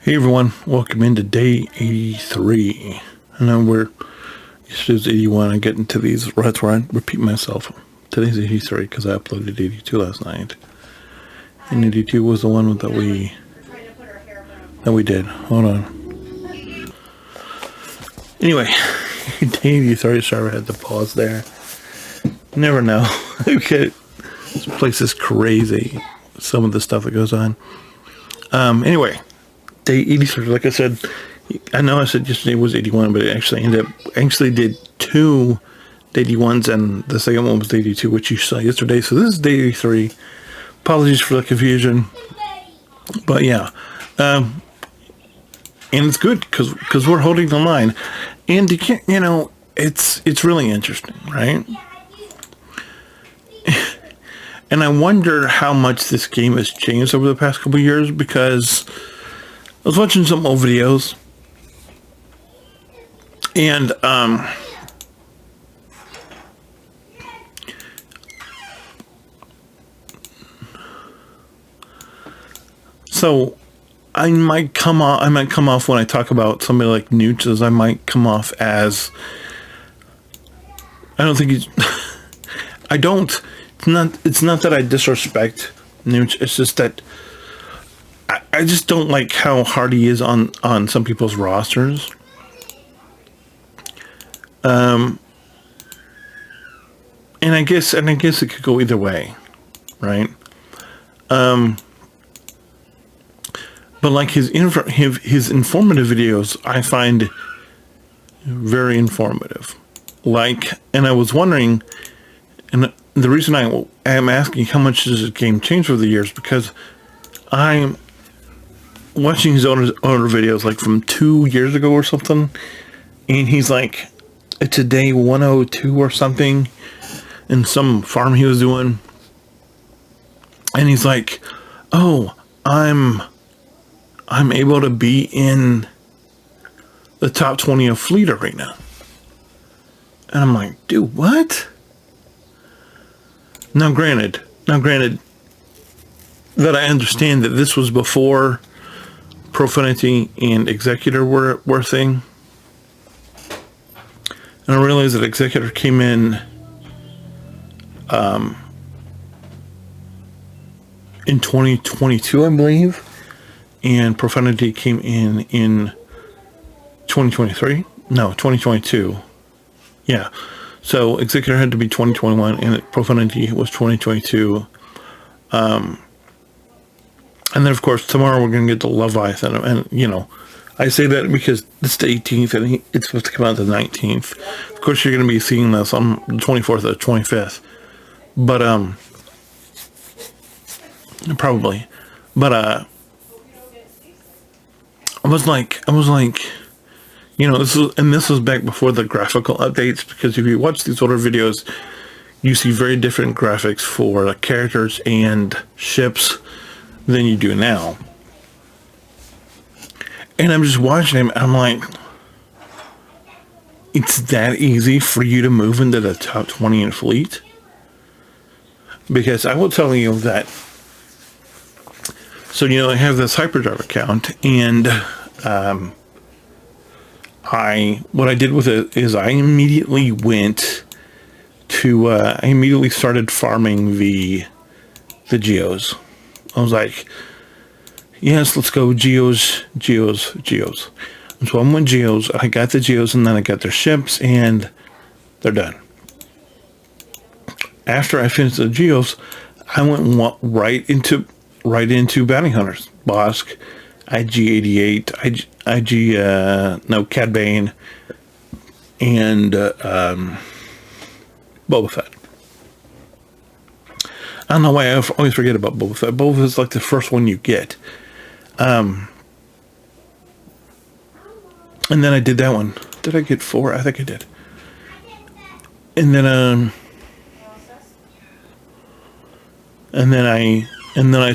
Hey everyone, welcome into day 83. I know yesterday's 81. I get into these ruts where I repeat myself. Today's 83 because I uploaded 82 last night. And 82 was the one that we did. Hold on. Anyway, day 83, sorry I had to pause there. You never know. Okay, this place is crazy. Some of the stuff that goes on. Anyway. Day 83, like I said, I know I said yesterday was 81, but it actually did two day 81s, and the second one was day 82, which you saw yesterday. So this is day 83. Apologies for the confusion, but yeah, and it's good because we're holding the line, and it's really interesting, right? And I wonder how much this game has changed over the past couple of years, because I was watching some old videos, and so I might come off when I talk about somebody like Nooch, I might come off as, I don't think he's it's not that I disrespect Nooch, it's just that I just don't like how hard he is on some people's rosters. And I guess it could go either way, right? But like his informative videos, I find very informative. And I was wondering, and the reason I am asking how much does this game change over the years, because I'm watching his older videos, like from 2 years ago or something, and he's like, it's a day 102 or something in some farm he was doing, and he's like, oh, I'm able to be in the top 20 of Fleet Arena. And I'm like, dude, what? Now granted that I understand that this was before Profanity and Executor were a thing. And I realized that Executor came in in 2022, I believe, and Profanity came in 2023. No, 2022. Yeah. So Executor had to be 2021, and Profanity was 2022. And then, of course, tomorrow we're going to get to Leviathan. And I say that because it's the 18th, and it's supposed to come out the 19th. Of course, you're going to be seeing this on the 24th or the 25th. But, probably. But, I was like, this was back before the graphical updates, because if you watch these older videos, you see very different graphics for the characters and ships than you do now. And I'm just watching him, and I'm like, it's that easy for you to move into the top 20 in Fleet? Because I will tell you that, so I have this hyperdrive account, and what I did with it is I immediately started farming the geos. I was like, yes, let's go geos. And so I went geos, I got the geos, and then I got their ships, and they're done. After I finished the geos, I went right into bounty hunters. Bosk, IG-88, Cad Bane, and Boba Fett. I don't know why I always forget about Boba Fett. Boba Fett's like the first one you get. And then I did that one. Did I get 4? I think I did. And then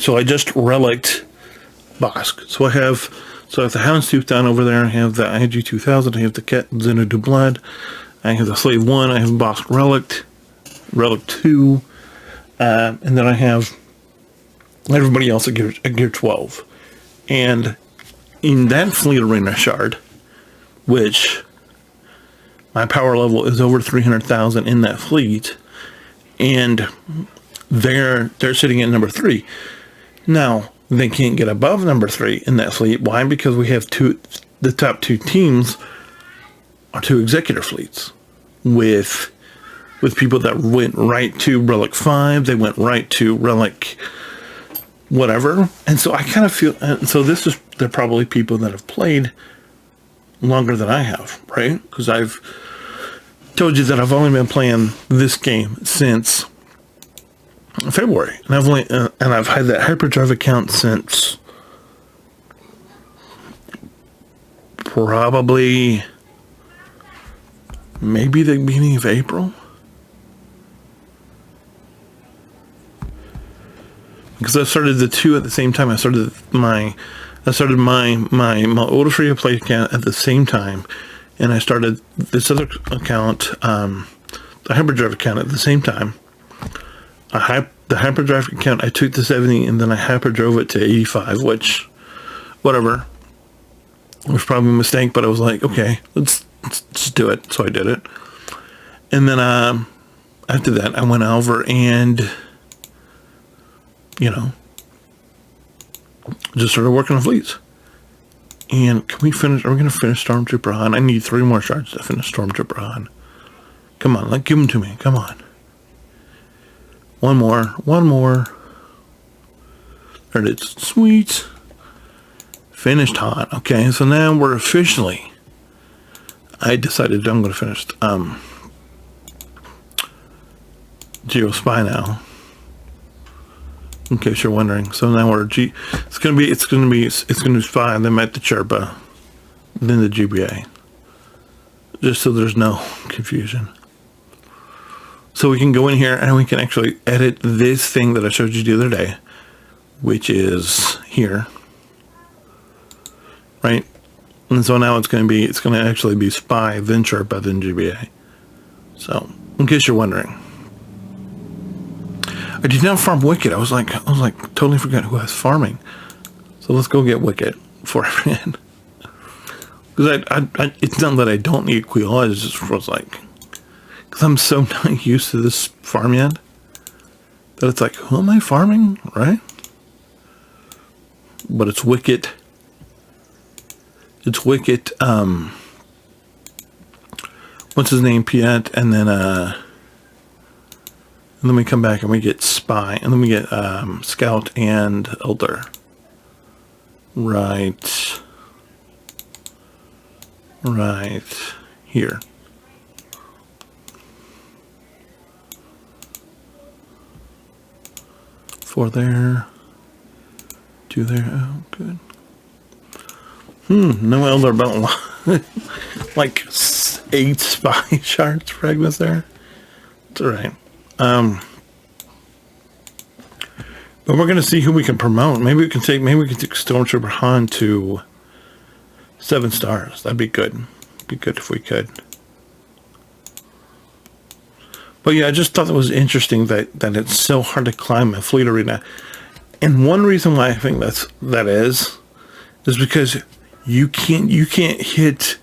so I just relicked Bosk. So I have the Houndstooth down over there. I have the IG-2000. I have the Cat Xanadu Blood. I have the Slave 1. I have Bosk Relic 2. And then I have everybody else at gear 12. And in that fleet arena shard, which my power level is over 300,000 in that fleet, and they're sitting at number 3. Now, they can't get above number 3 in that fleet. Why? Because we have the top 2 teams are 2 executor fleets with people that went right to Relic 5, they went right to Relic whatever. And so I kind of feel, they're probably people that have played longer than I have, right? Because I've told you that I've only been playing this game since February, and I've had that hyperdrive account since probably maybe the beginning of April, because I started the 2 at the same time. I started my older free to play account at the same time, and I started this other account, the hyperdrive account, at the same time. The hyperdrive account, I took to 70, and then I hyperdrove it to 85, which, whatever, it was probably a mistake, but I was like, okay, let's do it. So I did it. And then after that, I went over and, just started working on fleets. And are we going to finish Stormtrooper Han? I need 3 more shards to finish Stormtrooper Han. Come on, give them to me. Come on. One more. There it is. Sweet. Finished Han. Okay, so now we're officially, I decided I'm going to finish Geo Spy now, in case you're wondering. So now we're it's going to be Spy, then at the Chirpa, then the GBA, just so there's no confusion. So we can go in here and we can actually edit this thing that I showed you the other day, which is here, right? And so now it's going to actually be Spy, then Chirpa, then GBA. So, in case you're wondering, I did not farm Wicked. I was like, totally forgot who I was farming. So let's go get Wicked before I forget. Because it's not that I don't need Queel. I just was like, because I'm so not used to this farm yet, that it's like, who am I farming, right? But it's Wicket. It's Wicket, what's his name, Piet, and then we come back and we get Spy, and then we get Scout and Elder. Right here. Four there, 2 there. Oh, good. No Elder, but like 8 Spy shards fragments there. It's alright. But we're gonna see who we can promote. Maybe we can take Stormtrooper Han to 7 stars. That'd be good. Be good if we could. But yeah, I just thought it was interesting that it's so hard to climb a fleet arena. And one reason why I think that is because you can't hit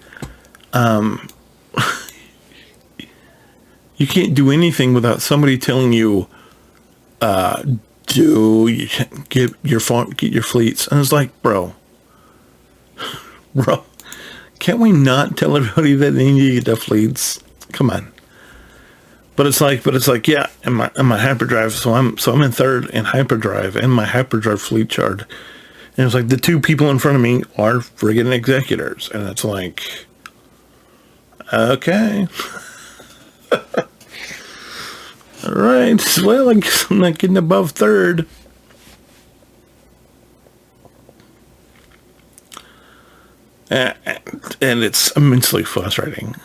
you can't do anything without somebody telling you get your fleets. And it's like, bro, can't we not tell everybody that they need to get their fleets? Come on. But it's like, yeah, in my hyperdrive, so I'm in 3rd in hyperdrive and my hyperdrive fleet chart. And it's like the 2 people in front of me are friggin' executors. And it's like, okay. Alright, well, I guess I'm not getting above 3rd. And it's immensely frustrating.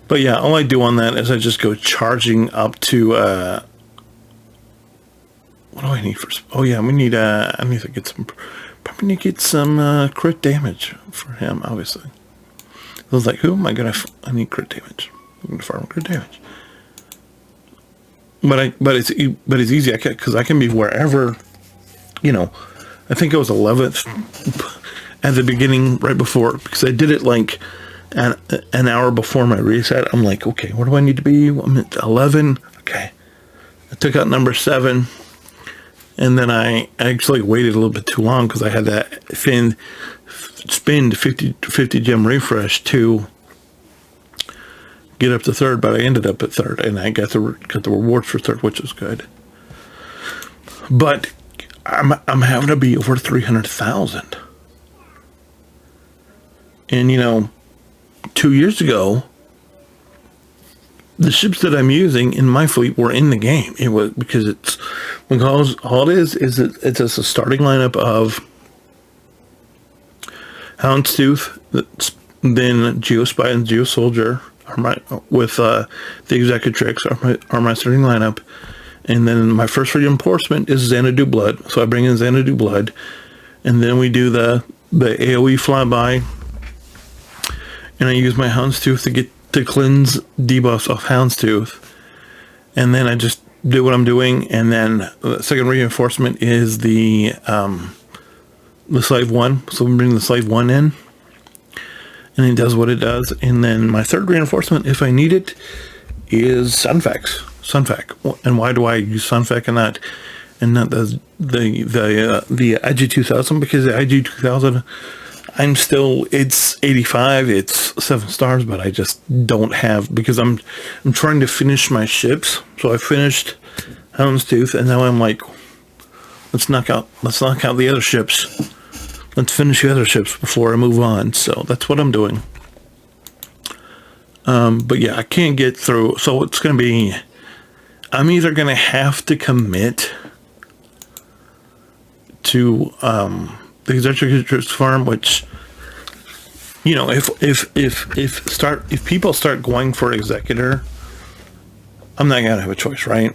But yeah, all I do on that is I just go charging up to, what do I need for, oh yeah, we need, I need to get some, probably need to get some, crit damage for him, obviously. I was like, who am I gonna, I need crit damage. I'm gonna farm crit damage. But it's easy, because I can be wherever I think it was 11th at the beginning, right before, because I did it like an hour before my reset. I'm like, okay, where do I need to be? I'm at 11. Okay. I took out number 7, and then I actually waited a little bit too long because I had that spin to 50 gem refresh to get up to 3rd, but I ended up at 3rd, and I got the rewards for 3rd, which was good. But I'm having to be over 300,000, and 2 years ago, the ships that I'm using in my fleet were in the game. It was because all it is it's just a starting lineup of Houndstooth, then Geospy and Geosoldier with the Executrix are my starting lineup, and then my first reinforcement is Xanadu Blood. So I bring in Xanadu Blood, and then we do the AOE flyby, and I use my Houndstooth to cleanse debuffs off Houndstooth, and then I just do what I'm doing, and then the second reinforcement is the Slave 1, so we bring the Slave 1 in, and it does what it does, and then my third reinforcement, if I need it, is Sunfac. And why do I use Sunfac and not the IG-2000? Because the IG-2000, it's 85, it's 7 stars, but I just don't have, because I'm trying to finish my ships. So I finished Houndstooth, and now I'm like, let's knock out the other ships. Let's finish the other ships before I move on. So that's what I'm doing. But yeah, I can't get through. So it's going to be, I'm either going to have to commit to the Executrix farm, which, if people start going for Executor, I'm not going to have a choice, right?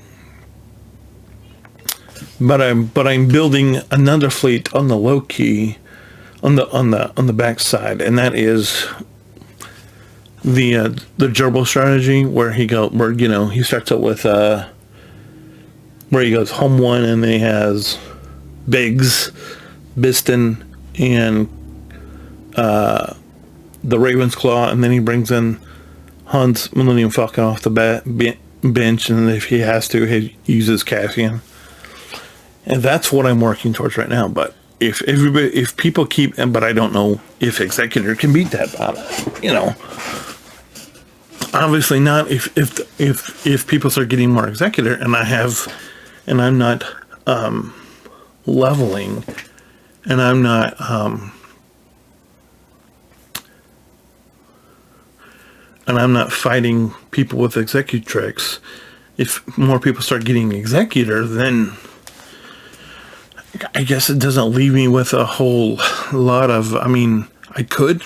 But I'm building another fleet on the low key, on the back side, and that is the gerbil strategy, where he starts out with where he goes home 1, and then he has Biggs, Biston, and the Raven's Claw, and then he brings in Han's Millennium Falcon off the bench, and if he has to, he uses Cassian. And that's what I'm working towards right now. But if people keep, but I don't know if Executor can beat that battle. Obviously not. If people start getting more Executor, and I'm not leveling, and I'm not fighting people with Executrix. If more people start getting Executor, then I guess it doesn't leave me with a whole lot of, I could,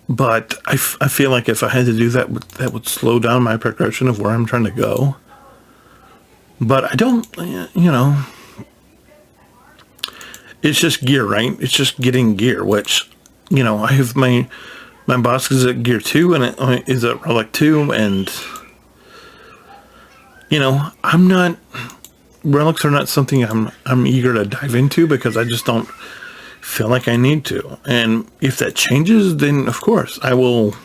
but I feel like if I had to do that, that would slow down my progression of where I'm trying to go. But I don't, it's just gear, right? It's just getting gear, which, I have my boss is at gear 2, and it is at Relic 2, and, I'm not, relics are not something I'm eager to dive into, because I just don't feel like I need to. And if that changes, then of course I will.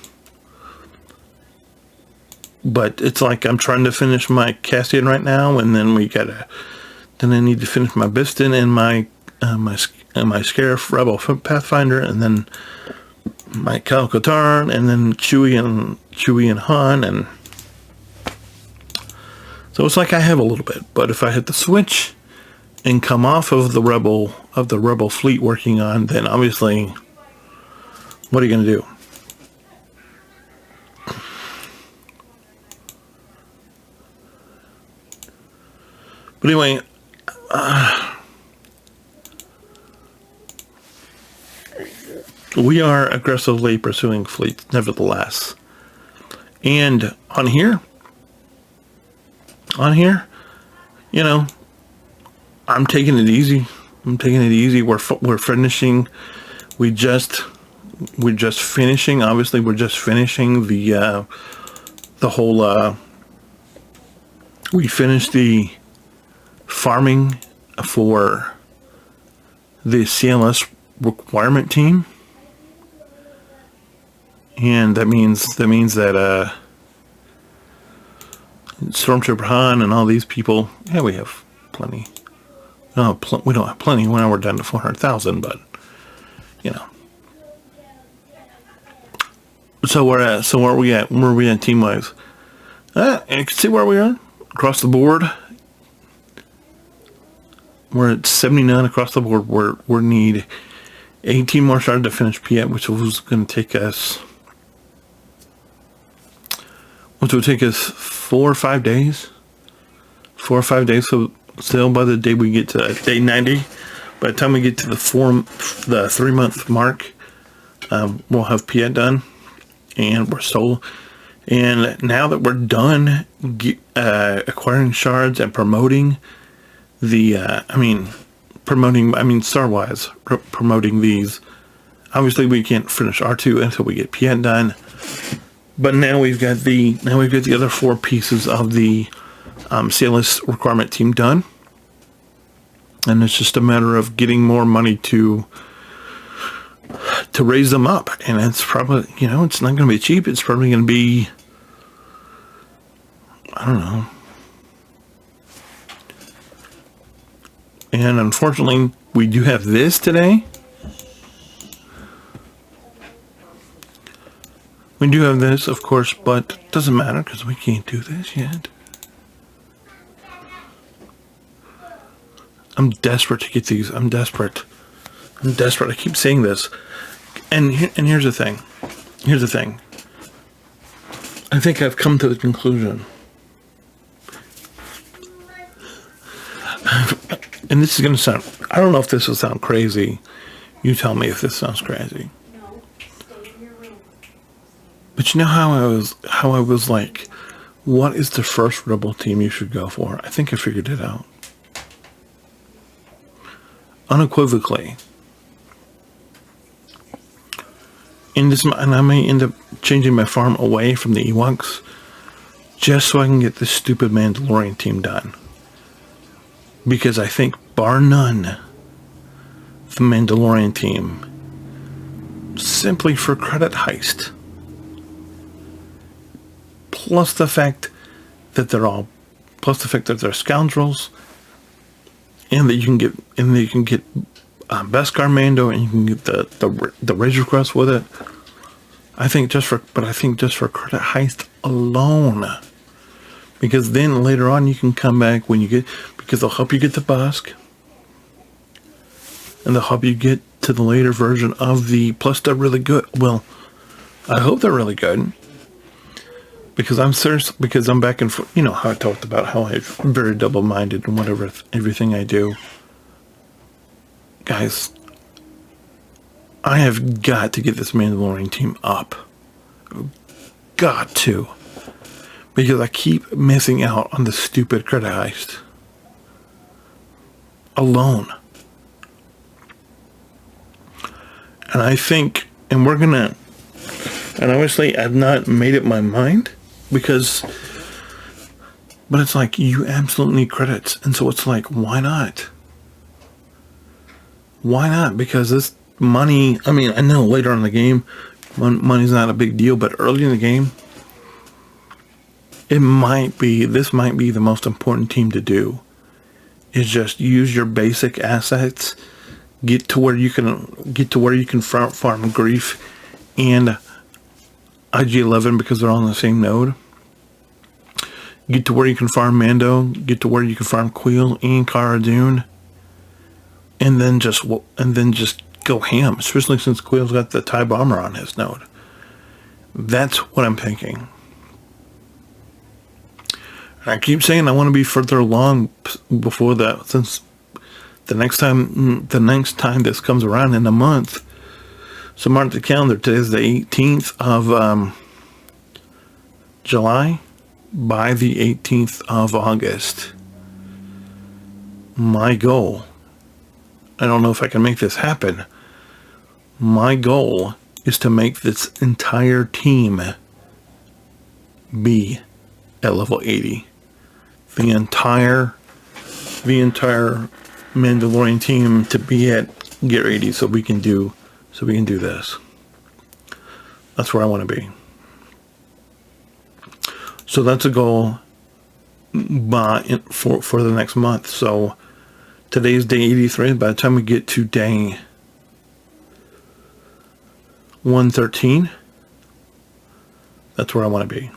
But it's like I'm trying to finish my Cassian right now, and then then I need to finish my Biston and my Scarif Rebel Pathfinder, and then my Kyle Katarn, and then Chewie and Han, and so it's like I have a little bit. But if I hit the switch and come off of the rebel fleet working on, then obviously, what are you going to do? But anyway, we are aggressively pursuing fleets, nevertheless. And on here, I'm taking it easy. We're finishing. We're just finishing. Obviously, we're just finishing the whole. We finished the farming for the CLS requirement team. And that means that Stormtrooper Han and all these people, yeah, we have plenty. No, we don't have plenty. Now we're down to 400,000, but you know. So where are we at? Where are we at team wise? You can see where we are across the board. We're at 79 across the board. We need 18 more stars to finish Piet, which was going to take us. Which would take us 4 or 5 days. 4 or 5 days. So still by the day we get to day 90, by the time we get to the 3-month mark, we'll have Piet done, and we're sold. And now that we're done acquiring shards and promoting the, star-wise, promoting these. Obviously, we can't finish R2 until we get Piet done. But now we've got the other 4 pieces of the CLS requirement team done, and it's just a matter of getting more money to raise them up. And it's probably, it's not going to be cheap. It's probably going to be, I don't know. And unfortunately, we do have this today. We do have this, of course, but it doesn't matter because we can't do this yet. I'm desperate to get these. I'm desperate. I keep saying this. And here's the thing. I think I've come to the conclusion. And this is going to sound, I don't know if this will sound crazy. You tell me if this sounds crazy. But you know how I was like, what is the first Rebel team you should go for? I think I figured it out. Unequivocally. And I may end up changing my farm away from the Ewoks just so I can get this stupid Mandalorian team done. Because I think, bar none, the Mandalorian team, simply for credit heist, plus the fact that they're scoundrels, and that you can get Beskar Mando, and you can get the Razor Crest with it. I think just for credit heist alone, because then later on you can come back because they'll help you get the Busk, and they'll help you get to the later version of the. Plus, they're really good. Well, I hope they're really good. Because I'm serious, because I'm back and forth. You know how I talked about how I'm very double-minded in everything I do. Guys, I have got to get this Mandalorian team up. Got to. Because I keep missing out on the stupid credit heist. Alone. And I think, and obviously I've not made up my mind, but it's like, you absolutely need credits. And so it's like, why not? Why not? Because this money, I know later in the game, money's not a big deal, but early in the game, this might be the most important team to do. Is just use your basic assets, get to where you can farm Grief and IG-11 because they're all on the same node. Get to where you can farm Mando, get to where you can farm Queel and Cara Dune, and then just go ham, especially since Queel's got the TIE bomber on his node. That's what I'm thinking. I keep saying I want to be further along before that, since the next time this comes around in a month. So mark the calendar. Today's the 18th of July. By the 18th of August, my goal, I don't know if I can make this happen, my goal is to make this entire team be at level 80. The entire the entire Mandalorian team to be at Gear 80 so we can do this. That's where I want to be. So that's a goal for the next month. So today's day 83. By the time we get to day 113, that's where I want to be.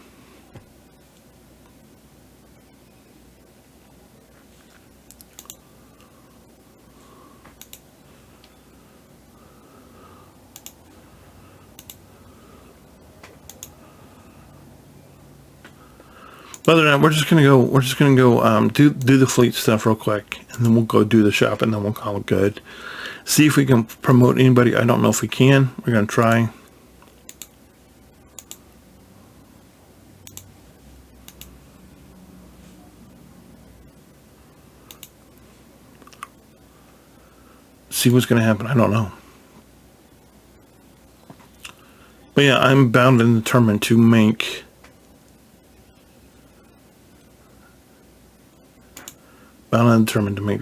Other than that, we're just gonna go do the fleet stuff real quick, and then we'll go do the shop, and then we'll call it good. See if we can promote anybody. I don't know if we can. We're gonna try. See what's gonna happen. I don't know. But yeah, I'm bound and determined to make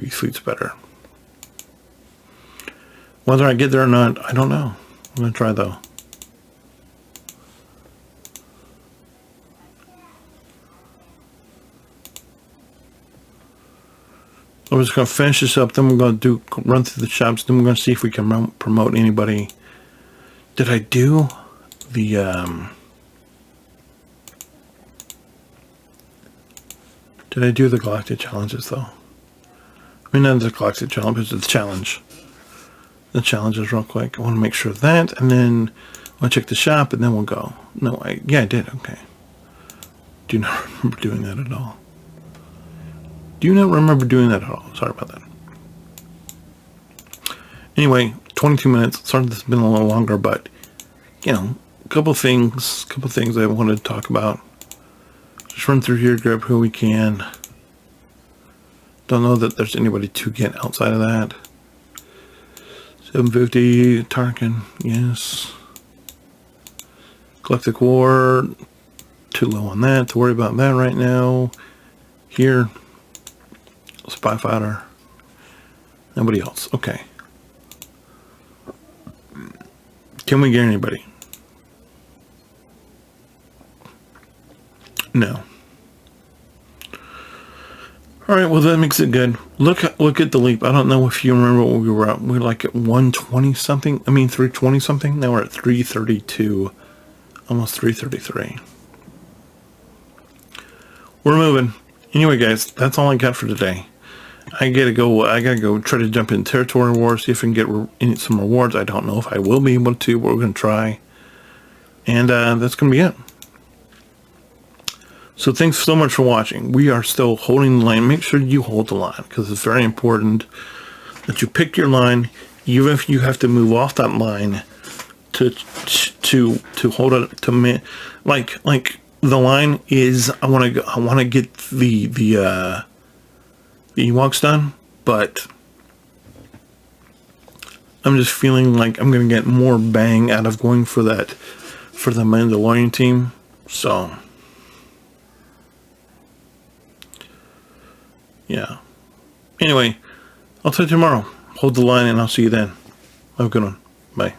these fleets better. Whether I get there or not, I don't know. I'm going to try though. I'm just going to finish this up, then we're going to run through the shops, then we're going to see if we can promote anybody. Did I do the Galactic Challenges though? I mean, not the Galactic Challenge, but the challenge. The challenges real quick. I want to make sure of that, and then I'll check the shop, and then we'll go. No, I did. Okay. Do not remember doing that at all. Do not remember doing that at all. Sorry about that. Anyway, 22 minutes. Sorry this has been a little longer, but, you know, a couple things I wanted to talk about. Just run through here, grab who we can. Don't know that there's anybody to get outside of that. 750, Tarkin, yes. Galactic War, too low on that to worry about that right now. Here, Spy Fighter, nobody else. Okay. Can we get anybody? No. All right, well that makes it good. Look at the leap. I don't know if you remember what we were at. We were like at 120 something. I mean 320 something. Now we're at 332, almost 333. We're moving. Anyway, guys, that's all I got for today. I gotta go try to jump in territory wars, see if I can get some rewards. I don't know if I will be able to, but we're gonna try. And that's gonna be it. So thanks so much for watching. We are still holding the line. Make sure you hold the line, because it's very important that you pick your line, even if you have to move off that line to hold it to like the line is I want to get the Ewoks done, but I'm just feeling like I'm gonna get more bang out of going for the Mandalorian team. So yeah. Anyway, I'll talk to you tomorrow. Hold the line, and I'll see you then. Have a good one. Bye.